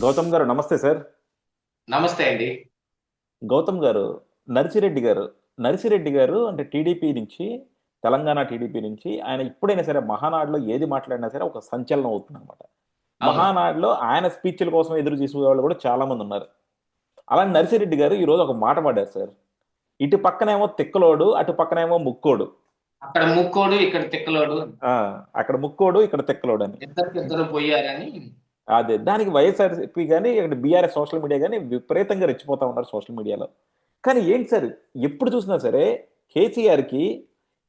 గౌతమ్ గారు నమస్తే సార్. నమస్తే అండి. గౌతమ్ గారు, నర్సిరెడ్డి గారు నర్సిరెడ్డి గారు అంటే టీడీపీ నుంచి, తెలంగాణ టీడీపీ నుంచి ఆయన ఇప్పుడైనా సరే మహానాడులో ఏది మాట్లాడినా సరే ఒక సంచలనం అవుతుంది అనమాట. అవును. మహానాడులో ఆయన స్పీచ్ల కోసం ఎదురు చూసే వాళ్ళు కూడా చాలా మంది ఉన్నారు. అలాంటి నర్సిరెడ్డి గారు ఈ రోజు ఒక మాట పడ్డారు సార్. ఇటు పక్కనేమో తిక్కలోడు, అటు పక్కనేమో ముక్కోడు. అక్కడ ముక్కోడు, ఇక్కడ తిక్కలోడు. ఆ, అక్కడ ముక్కోడు, ఇక్కడ తిక్కలోడు అని. ఇద్దరికిద్దరు పోయారని. అదే దానికి వైఎస్ఆర్సీపీ కానీ ఇక్కడ బీఆర్ఎస్ సోషల్ మీడియా కానీ విపరీతంగా రెచ్చిపోతా ఉన్నారు సోషల్ మీడియాలో. కానీ ఏంటి సార్, ఎప్పుడు చూసినా సరే కేసీఆర్కి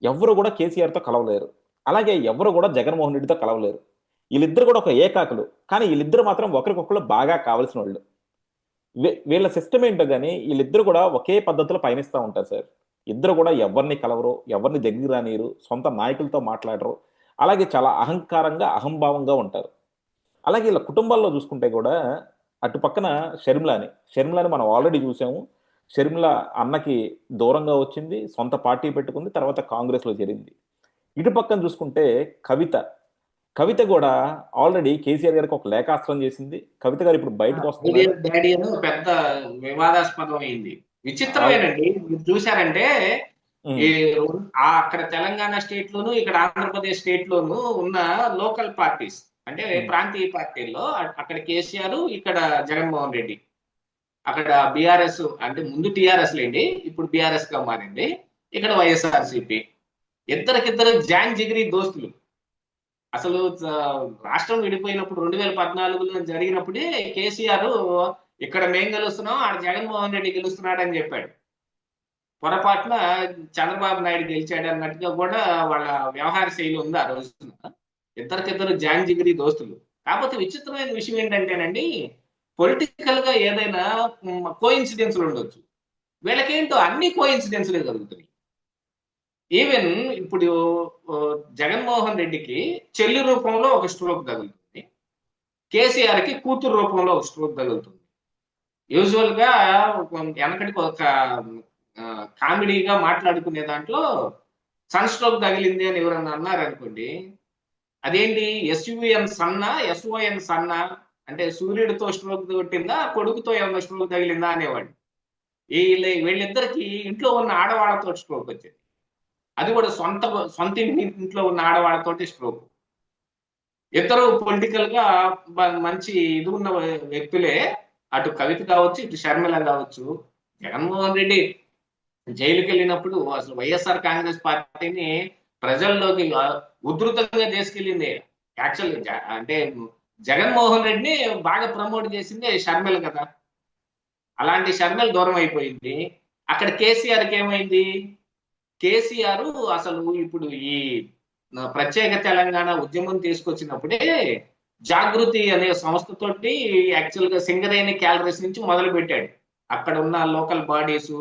ఎవరు కూడా కేసీఆర్తో కలవలేరు. అలాగే ఎవరు కూడా జగన్మోహన్ రెడ్డితో కలవలేరు. వీళ్ళిద్దరు కూడా ఒక ఏకాకులు. కానీ వీళ్ళిద్దరు మాత్రం ఒకరికొకరు బాగా కావాల్సిన వాళ్ళు. వీళ్ళ సిస్టమ్ ఏంటో కానీ వీళ్ళిద్దరు కూడా ఒకే పద్ధతిలో పయనిస్తూ ఉంటారు సార్. ఇద్దరు కూడా ఎవరిని కలవరు, ఎవరిని దగ్గర రానియరు, సొంత నాయకులతో మాట్లాడరు. అలాగే చాలా అహంకారంగా అహంభావంగా ఉంటారు. అలాగే ఇలా కుటుంబాల్లో చూసుకుంటే కూడా అటు పక్కన షర్మిలాని మనం ఆల్రెడీ చూసాము. షర్మిల అన్నకి దూరంగా వచ్చింది, సొంత పార్టీ పెట్టుకుంది, తర్వాత కాంగ్రెస్ లో చేరింది. ఇటు పక్కన చూసుకుంటే కవిత కవిత కూడా ఆల్రెడీ కేసీఆర్ గారికి ఒక లేఖాస్త్రం చేసింది. కవిత గారు ఇప్పుడు బయటకు వస్తున్నారు. ఐడియల్ డాడీ అని ఒక పెద్ద వివాదాస్పదం అయింది. విచిత్రమేనండి. మీరు చూశారంటే ఈ ఉమ్, అక్కడ తెలంగాణ స్టేట్ లోను, ఇక్కడ ఆంధ్రప్రదేశ్ స్టేట్ లోను ఉన్న లోకల్ పార్టీస్, అంటే ఉమ్, ప్రాంతీయ పార్టీల్లో అక్కడ కేసీఆర్, ఇక్కడ జగన్మోహన్ రెడ్డి. అక్కడ బీఆర్ఎస్ అంటే ముందు టీఆర్ఎస్ లేండి, ఇప్పుడు బీఆర్ఎస్ గా మారింది. ఇక్కడ వైఎస్ఆర్సీపీ. ఇద్దరికిద్దరు జాన్ జిగిరి దోస్తులు. అసలు రాష్ట్రం విడిపోయినప్పుడు 2014లో జరిగినప్పుడే కేసీఆర్ ఇక్కడ మేం గెలుస్తున్నాం, ఆడ జగన్మోహన్ రెడ్డి గెలుస్తున్నాడు అని చెప్పాడు. పొరపాటున చంద్రబాబు నాయుడు గెలిచాడు అన్నట్టుగా కూడా వాళ్ళ వ్యవహార శైలి ఉంది ఆ రోజున. ఇద్దరికిద్దరు జాన్ జిగిరి దోస్తులు. కాకపోతే విచిత్రమైన విషయం ఏంటంటేనండి, పొలిటికల్ గా ఏదైనా కోఇన్సిడెన్స్లు ఉండొచ్చు. వీళ్ళకేంటో అన్ని కోఇన్సిడెన్స్లే జరుగుతున్నాయి. ఈవెన్ ఇప్పుడు ఆ, జగన్మోహన్ రెడ్డికి చెల్లి రూపంలో ఒక స్ట్రోక్ తగులుతుంది. కేసీఆర్ కి కూతురు రూపంలో ఒక స్ట్రోక్ తగులుతుంది. యూజువల్ గా వెనకటికి ఒక కామెడీగా మాట్లాడుకునే దాంట్లో సన్ స్ట్రోక్ తగిలింది అని ఎవరన్నా అన్నారనుకోండి, అదేంటి ఎస్యుఎన్ సన్నా, ఎస్ఓఎన్ సన్నా, అంటే సూర్యుడితో స్ట్రోక్ కొట్టిందా, కొడుకుతో ఏమన్నా స్ట్రోక్ తగిలిందా అనేవాడు. వీళ్ళిద్దరికి ఇంట్లో ఉన్న ఆడవాళ్ళతో స్ట్రోక్ వచ్చింది. అది కూడా సొంత ఇంట్లో ఉన్న ఆడవాళ్ళతోటి స్ట్రోక్. ఇద్దరు పొలిటికల్ గా మంచి ఇది ఉన్న వ్యక్తులే. అటు కవిత కావచ్చు, ఇటు షర్మిల కావచ్చు. జగన్మోహన్ రెడ్డి జైలుకి వెళ్ళినప్పుడు అసలు వైఎస్ఆర్ కాంగ్రెస్ పార్టీని ప్రజల్లోకి ఉధృతంగా తీసుకెళ్ళింది. యాక్చువల్ అంటే జగన్మోహన్ రెడ్డిని బాగా ప్రమోట్ చేసింది షర్మిల కదా. అలాంటి షర్మిల దూరం అయిపోయింది. అక్కడ కేసీఆర్కి ఏమైంది? కేసీఆర్ అసలు ఇప్పుడు ఈ ప్రత్యేక తెలంగాణ ఉద్యమం తీసుకొచ్చినప్పుడే జాగృతి అనే సంస్థతోటి యాక్చువల్ గా సింగరేణి క్యాలరీస్ నుంచి మొదలు పెట్టాడు. అక్కడ ఉన్న లోకల్ బాడీస్,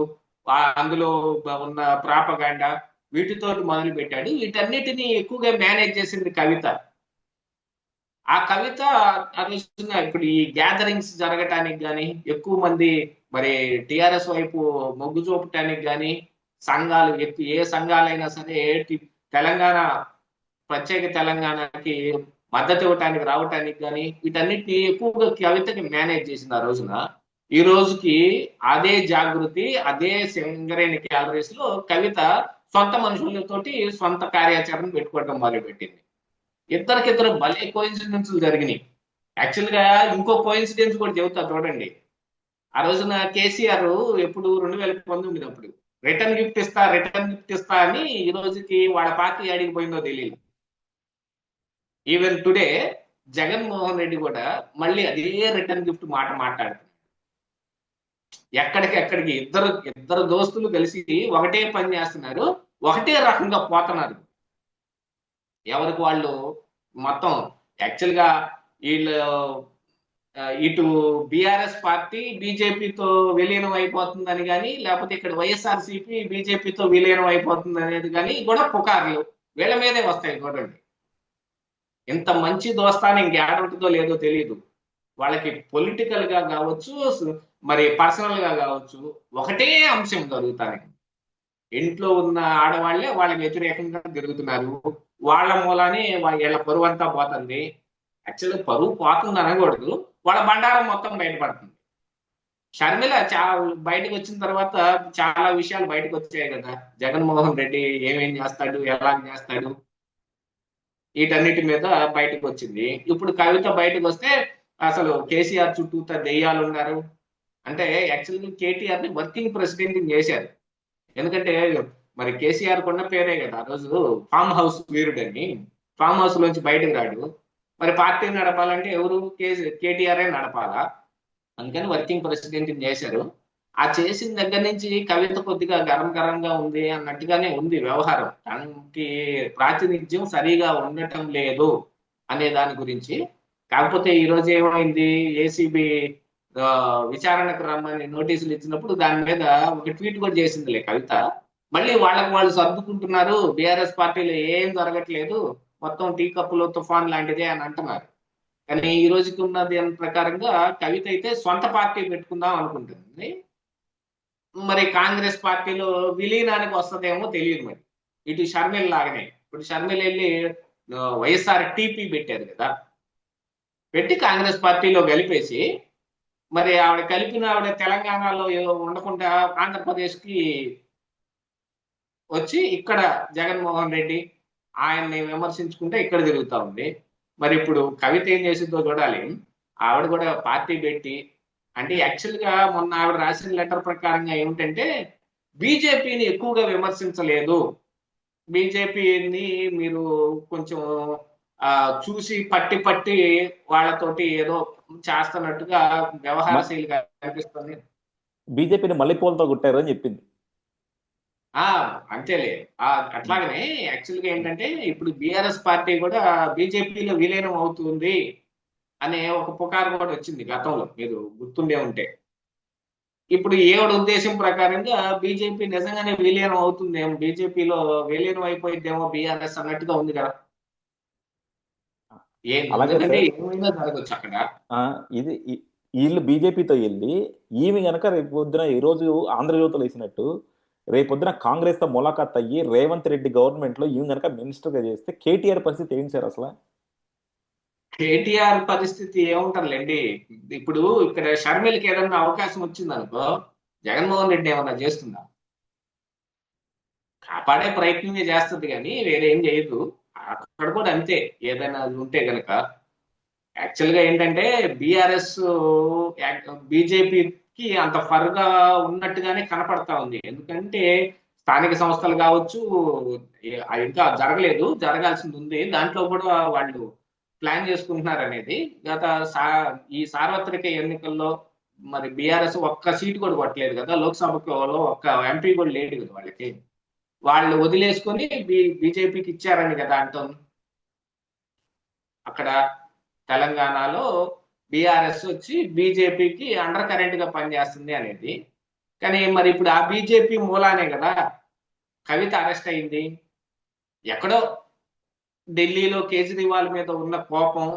అందులో ఉన్న ప్రాపగాండా, వీటితోటి మొదలు పెట్టాడు. వీటన్నిటిని ఎక్కువగా మేనేజ్ చేసింది కవిత. ఆ కవిత ఆ రోజున ఇప్పుడు ఈ గ్యాదరింగ్స్ జరగటానికి కానీ, ఎక్కువ మంది మరి టిఆర్ఎస్ వైపు మొగ్గు చూపటానికి కానీ, సంఘాలు ఎక్కువ ఏ సంఘాలైనా సరే తెలంగాణ ప్రత్యేక తెలంగాణకి మద్దతు ఇవ్వటానికి రావటానికి కానీ, వీటన్నిటిని ఎక్కువగా కవితకి మేనేజ్ చేసింది ఆ రోజున. ఈ రోజుకి అదే జాగృతి, అదే సింగరేణి క్యాలరీస్ లో కవిత సొంత మనుషులతోటి సొంత కార్యాచరణ పెట్టుకోవడం మొదలుపెట్టింది. ఇద్దరికిద్దరు భలే కోయిన్సిడెన్స్ జరిగినాయి. యాక్చువల్ గా ఇంకో కోయిన్సిడెన్స్ కూడా చెబుతా చూడండి. ఆ రోజున కేసీఆర్ ఎప్పుడు 2019 అప్పుడు రిటర్న్ గిఫ్ట్ ఇస్తా అని ఈ రోజుకి వాళ్ళ పార్టీ ఆడికి పోయిందో తెలియదు. ఈవెన్ టుడే జగన్మోహన్ రెడ్డి కూడా మళ్ళీ అదే రిటర్న్ గిఫ్ట్ మాట మాట్లాడుతున్నారు. ఎక్కడికి ఇద్దరు ఇద్దరు దోస్తులు కలిసి ఒకటే పని చేస్తున్నారు, ఒకటే రకంగా పోతున్నారు. ఎవరికి వాళ్ళు మొత్తం యాక్చువల్ గా వీళ్ళు ఇటు బీఆర్ఎస్ పార్టీ బీజేపీతో విలీనం అయిపోతుందని కానీ, లేకపోతే ఇక్కడ వైఎస్ఆర్సీపీ బీజేపీతో విలీనం అయిపోతుంది అనేది కానీ కూడా పుకార్లు వీళ్ళ మీదే వస్తాయి చూడండి. ఇంత మంచి దోస్తాన్ని ఇంకేడుంటుందో లేదో తెలియదు. వాళ్ళకి పొలిటికల్ గా కావచ్చు, మరి పర్సనల్ గా కావచ్చు, ఒకటే అంశం జరుగుతాయి. ఇంట్లో ఉన్న ఆడవాళ్లే వాళ్ళకి వ్యతిరేకంగా తిరుగుతున్నారు. వాళ్ళ మూలానే వీళ్ళ పరువు అంతా పోతుంది. యాక్చువల్గా పరువు పోతుంది అనకూడదు, వాళ్ళ బండారం మొత్తం బయటపడుతుంది. షర్మిల బయటకు వచ్చిన తర్వాత చాలా విషయాలు బయటకు వచ్చాయి కదా. జగన్మోహన్ రెడ్డి ఏమేం చేస్తాడు, ఎలా చేస్తాడు, వీటన్నిటి మీద బయటకు వచ్చింది. ఇప్పుడు కవిత బయటకు వస్తే అసలు కేసీఆర్ చుట్టూ దెయ్యాలు ఉన్నారు అంటే, యాక్చువల్గా కేటీఆర్ ని వర్కింగ్ ప్రెసిడెంట్ చేశారు. ఎందుకంటే మరి కేసీఆర్ కొన్న పేరే కదా ఆ రోజు ఫామ్ హౌస్ వీరుడని. ఫామ్ హౌస్ లోంచి బయటకు రాడు. మరి పార్టీ నడపాలంటే ఎవరు? కేటీఆర్ నడపాలా. అందుకని వర్కింగ్ ప్రెసిడెంట్ చేశారు. ఆ చేసిన దగ్గర నుంచి కవిత కొద్దిగా గరం గరంగా ఉంది అన్నట్టుగానే ఉంది వ్యవహారం. దానికి ప్రాతినిధ్యం సరిగా ఉండటం లేదు అనే దాని గురించి. కాకపోతే ఈ రోజు ఏమైంది, ఏసీబీ విచారణకు రమ్మని నోటీసులు ఇచ్చినప్పుడు దాని మీద ఒక ట్వీట్ కూడా చేసిందిలే కవిత. మళ్ళీ వాళ్ళకి వాళ్ళు సర్దుకుంటున్నారు, బీఆర్ఎస్ పార్టీలో ఏం జరగట్లేదు, మొత్తం టీ కప్పులో తుఫాన్ లాంటిదే అని అంటున్నారు. కానీ ఈ రోజుకి ఉన్న దాని ప్రకారంగా కవిత అయితే సొంత పార్టీ పెట్టుకుందాం అనుకుంటుంది. మరి కాంగ్రెస్ పార్టీలో విలీనానికి వస్తుందేమో తెలియదు. మరి ఇటు షర్మిల లాగానే ఇప్పుడు షర్మిల వెళ్ళి వైఎస్ఆర్ టీపీ పెట్టారు కదా, పెట్టి కాంగ్రెస్ పార్టీలో కలిపేసి మరి ఆవిడ కలిపిన ఆవిడ తెలంగాణలో ఉండకుండా ఆంధ్రప్రదేశ్ కి వచ్చి ఇక్కడ జగన్మోహన్ రెడ్డి ఆయన్ని విమర్శించుకుంటే ఇక్కడ తిరుగుతా ఉంది. మరి ఇప్పుడు కవిత ఏం చేసిందో చూడాలి. ఆవిడ కూడా పార్టీ పెట్టి, అంటే యాక్చువల్ గా మొన్న ఆవిడ రాసిన లెటర్ ప్రకారంగా ఏమిటంటే బీజేపీని ఎక్కువగా విమర్శించలేదు, బీజేపీని మీరు కొంచెం చూసి పట్టి పట్టి వాళ్ళతోటి ఏదో చేస్తున్నట్టుగా వ్యవహారశైలిగా కనిపిస్తుంది. బీజేపీని మల్లెపూలతో కొట్టారు అని చెప్పింది. అంతేలే. అట్లాగనే యాక్చువల్ గా ఏంటంటే ఇప్పుడు బీఆర్ఎస్ పార్టీ కూడా బీజేపీలో విలీనం అవుతుంది అనే ఒక పుకారు కూడా వచ్చింది గతంలో, మీరు గుర్తుండే ఉంటే. ఇప్పుడు ఏడు ఉద్దేశం ప్రకారంగా బీజేపీ నిజంగానే విలీనం అవుతుందేమో, బీజేపీలో విలీనం అయిపోయిద్దేమో బీఆర్ఎస్ అన్నట్టుగా ఉంది కదా. ఎందుకంటే ఏమైనా జరగచ్చు అక్కడ. ఇది వీళ్ళు బీజేపీతో వెళ్ళి ఈమె గనక రేపు పొద్దున ఈ రోజు ఆంధ్రజ్యోతిలో వేసినట్టు రేపొద్దున కాంగ్రెస్ తో ములాఖాత్ అయ్యి రేవంత్ రెడ్డి గవర్నమెంట్ లో ఈమె గనక మినిస్టర్ గా చేస్తే కేటీఆర్ పరిస్థితి ఏంటి సార్ అసలు? కేటీఆర్ పరిస్థితి ఏముంటారులేండి. ఇప్పుడు ఇక్కడ షర్మిలకి ఏదన్నా అవకాశం వచ్చిందనుకో, జగన్మోహన్ రెడ్డి ఏమన్నా చేస్తుందా? కాపాడే ప్రయత్నమే చేస్తుంది కానీ వేరేం చేయదు. అక్కడ కూడా అంతే, ఏదైనా ఉంటే గనక. యాక్చువల్ గా ఏంటంటే బీఆర్ఎస్ బీజేపీకి అంత ఫర్గా ఉన్నట్టుగానే కనపడతా ఉంది. ఎందుకంటే స్థానిక సంస్థలు కావచ్చు, ఇంకా జరగలేదు, జరగాల్సింది ఉంది. దాంట్లో కూడా వాళ్ళు ప్లాన్ చేసుకుంటున్నారు అనేది. ఈ సార్వత్రిక ఎన్నికల్లో మరి బీఆర్ఎస్ ఒక్క సీటు కూడా కొట్టలేదు కదా, లోక్సభలో ఒక్క ఎంపీ కూడా లేడు కదా వాళ్ళకి. వాళ్ళు వదిలేసుకొని బీజేపీకి ఇచ్చారని కదా అంటాం. అక్కడ తెలంగాణలో బీఆర్ఎస్ వచ్చి బీజేపీకి అండర్ కరెంట్ గా పనిచేస్తుంది అనేది. కానీ మరి ఇప్పుడు ఆ బీజేపీ మూలానే కదా కవిత అరెస్ట్ అయింది. ఎక్కడో ఢిల్లీలో కేజ్రీవాల్ మీద ఉన్న కోపం,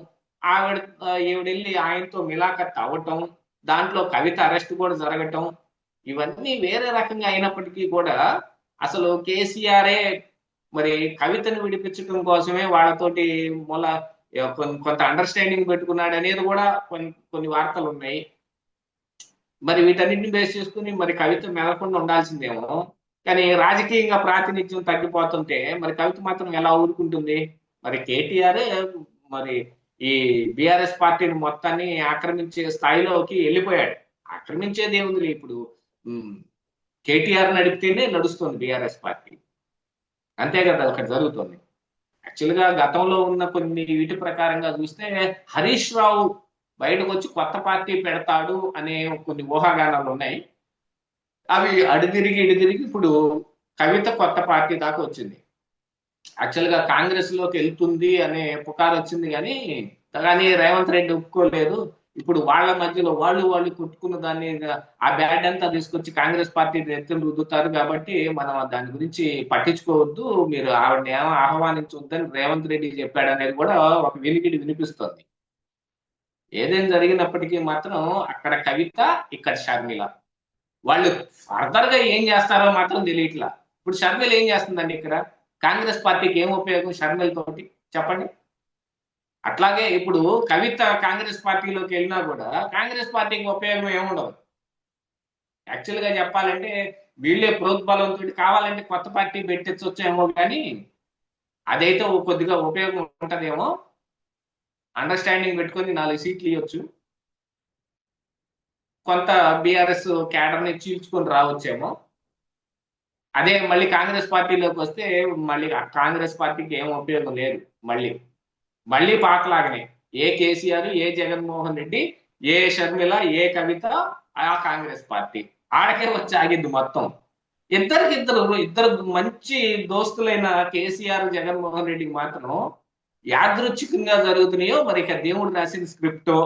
ఈవిడెళ్ళి ఆయనతో మిలాఖత్ అవ్వటం, దాంట్లో కవిత అరెస్ట్ కూడా జరగటం, ఇవన్నీ వేరే రకంగా అయినప్పటికీ కూడా అసలు కేసీఆరే మరి కవితను విడిపించడం కోసమే వాళ్ళతోటి కొంత అండర్స్టాండింగ్ పెట్టుకున్నాడు అనేది కూడా కొన్ని వార్తలు ఉన్నాయి. మరి వీటన్నిటిని బేస్ చేసుకుని మరి కవిత మెదకుండా ఉండాల్సిందేమో. కానీ రాజకీయంగా ప్రాతినిధ్యం తగ్గిపోతుంటే మరి కవిత మాత్రం ఎలా ఊరుకుంటుంది? మరి కేటీఆర్ మరి ఈ బీఆర్ఎస్ పార్టీని మొత్తాన్ని ఆక్రమించే స్థాయిలోకి వెళ్ళిపోయాడు. ఆక్రమించేది ఏముంది ఇప్పుడు, కేటీఆర్ నడిపితేనే నడుస్తుంది బీఆర్ఎస్ పార్టీ, అంతే కదా అక్కడ జరుగుతుంది. యాక్చువల్ గా గతంలో ఉన్న కొన్ని వీటి ప్రకారంగా చూస్తే హరీష్ రావు బయటకు వచ్చి కొత్త పార్టీ పెడతాడు అనే కొన్ని ఊహాగానాలు ఉన్నాయి. అవి అడిదిరిగి ఇప్పుడు కవిత కొత్త పార్టీ దాకా వచ్చింది. యాక్చువల్ గా కాంగ్రెస్ లోకి వెళ్తుంది అనే పుకారు వచ్చింది, కానీ రేవంత్ రెడ్డి ఒప్పుకోలేదు. ఇప్పుడు వాళ్ళ మధ్యలో వాళ్ళు కొట్టుకున్న దాన్ని, ఆ బ్యాడ్ అంతా తీసుకొచ్చి కాంగ్రెస్ పార్టీ ఎత్తులు రుద్దుతారు. కాబట్టి మనం దాని గురించి పట్టించుకోవద్దు, మీరు ఆవిడని ఏమో ఆహ్వానించవద్దని రేవంత్ రెడ్డి చెప్పాడు అనేది కూడా ఒక వినికిడి వినిపిస్తుంది. ఏదేం జరిగినప్పటికీ మాత్రం అక్కడ కవిత, ఇక్కడ షర్మిల, వాళ్ళు ఫర్దర్ గా ఏం చేస్తారో మాత్రం తెలియట్లా. ఇప్పుడు షర్మిల ఏం చేస్తుందండి ఇక్కడ? కాంగ్రెస్ పార్టీకి ఏం ఉపయోగం షర్మిల తోటి చెప్పండి? అట్లాగే ఇప్పుడు కవిత కాంగ్రెస్ పార్టీలోకి వెళ్ళినా కూడా కాంగ్రెస్ పార్టీకి ఉపయోగం ఏముండదు. యాక్చువల్ గా చెప్పాలంటే వీళ్ళే ప్రోద్బలంతో కావాలంటే కొత్త పార్టీ పెట్టించొచ్చేమో కానీ అదైతే కొద్దిగా ఉపయోగం ఉంటదేమో. అండర్స్టాండింగ్ పెట్టుకొని 4 సీట్లు ఇవ్వచ్చు. కొంత బీఆర్ఎస్ క్యాడర్ ని చీల్చుకొని రావచ్చేమో. అదే మళ్ళీ కాంగ్రెస్ పార్టీలోకి వస్తే మళ్ళీ కాంగ్రెస్ పార్టీకి ఏం ఉపయోగం లేదు. మళ్ళీ మళ్ళీ పాతలాగనే ఏ కేసీఆర్, ఏ జగన్మోహన్ రెడ్డి, ఏ షర్మిల, ఏ కవిత, ఆ కాంగ్రెస్ పార్టీ ఆడకే వచ్చి ఆగిద్ది మొత్తం. ఇద్దరు మంచి దోస్తులైన కేసీఆర్, జగన్మోహన్ రెడ్డికి మాత్రం యాదృచ్ఛికంగా జరుగుతున్నాయో మరి ఇక దేవుడు రాసిన స్క్రిప్టో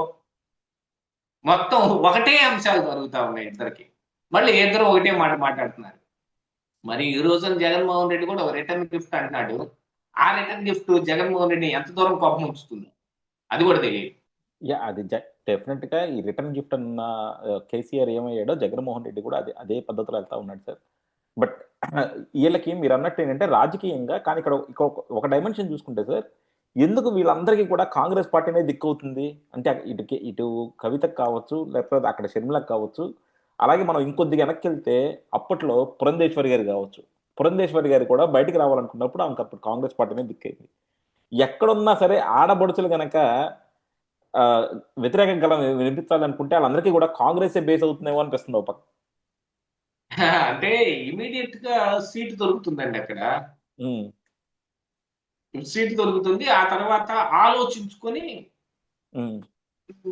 మొత్తం ఒకటే అంశాలు జరుగుతా ఉన్నాయి ఇద్దరికి. మళ్ళీ ఇద్దరు ఒకటే మాట మాట్లాడుతున్నారు. మరి ఈ రోజున జగన్మోహన్ రెడ్డి కూడా ఒక రిటర్న్ గిఫ్ట్ అంటున్నాడు. ఆ రిటర్న్ గిఫ్ట్ జగన్మోహన్ రెడ్డిని ఎంత దూరం కోపం ఉంచుతుంది అది కూడా తెలియదు. యా అది డెఫినెట్ గా ఈ రిటర్న్ గిఫ్ట్ అన్న కేసీఆర్ ఏమయ్యాడో జగన్మోహన్ రెడ్డి కూడా అదే పద్ధతిలో వెళ్తా ఉన్నాడు సార్. బట్ వీళ్ళకి మీరు అన్నట్టు ఏంటంటే రాజకీయంగా కానీ ఇక్కడ ఒక డైమెన్షన్ చూసుకుంటే సార్, ఎందుకు వీళ్ళందరికీ కూడా కాంగ్రెస్ పార్టీనే దిక్కవుతుంది అంటే ఇటు కవితకు కావచ్చు, లేకపోతే అక్కడ షర్మిలకు కావచ్చు, అలాగే మనం ఇంకొద్దిగా వెనక్కి వెళ్తే అప్పట్లో పురంధేశ్వరి గారు కావచ్చు. పురంధేశ్వరి గారు కూడా బయటికి రావాలనుకున్నప్పుడు ఆమెకు అప్పుడు కాంగ్రెస్ పార్టీనే దిక్కైంది. ఎక్కడున్నా సరే ఆడబడుచులు గనక వ్యతిరేక గలం వినిపించాలనుకుంటే వాళ్ళందరికీ కూడా కాంగ్రెసే బేస్ అవుతుందేమో అనిపిస్తుంది ఒక పక్క. అంటే ఇమీడియట్ గా సీట్ దొరుకుతుందండి అక్కడ. ఉమ్, సీట్ దొరుకుతుంది. ఆ తర్వాత ఆలోచించుకొని ఉమ్.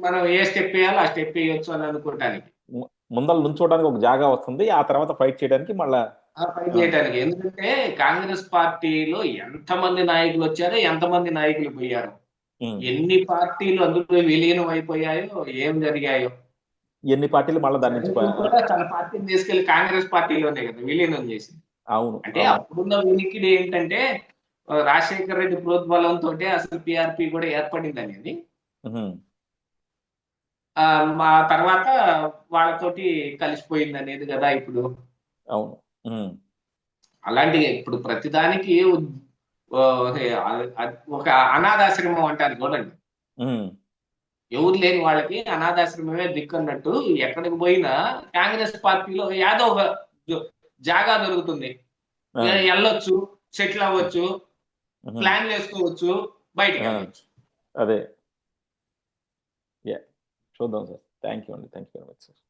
మనం ఏ స్టెప్ వేయాలో ఆ స్టెప్ వేయొచ్చు అని అనుకోవటానికి, ముందర నుంచోడానికి ఒక జాగా వస్తుంది, ఆ తర్వాత ఫైట్ చేయడానికి మళ్ళా ఫైట్ చేయడానికి. ఎందుకంటే కాంగ్రెస్ పార్టీలో ఎంతమంది నాయకులు వచ్చారో, ఎంతమంది నాయకులు పోయారు, ఎన్ని పార్టీలు అందులో విలీనం అయిపోయాయో, ఏం జరిగాయో. ఎన్ని పార్టీలు మళ్ళీ దాని నుంచి కూడా తన పార్టీని తీసుకెళ్లి కాంగ్రెస్ పార్టీలోనే కదా విలీనం చేసింది. అవును. అంటే అప్పుడున్న వినికిడి ఏంటంటే రాజశేఖర రెడ్డి ప్రోద్బలంతో అసలు పిఆర్పి కూడా ఏర్పడింది అనేది. మా తర్వాత వాళ్ళతోటి కలిసిపోయింది అనేది కదా ఇప్పుడు. అవును. అలాంటి ఇప్పుడు ప్రతిదానికి ఒక అనాథాశ్రమం అంటారు చూడండి. ఎవరు లేని వాళ్ళకి అనాథాశ్రమమే దిక్కు అన్నట్టు ఎక్కడికి పోయినా కాంగ్రెస్ పార్టీలో ఏదో ఒక జాగా దొరుకుతుంది. వెళ్ళొచ్చు, సెటిల్ అవ్వచ్చు, ప్లాన్లు వేసుకోవచ్చు, బయటకు వెళ్ళవచ్చు. అదే చూద్దాం సార్. థ్యాంక్ యూ అండి. Thank you very much sir.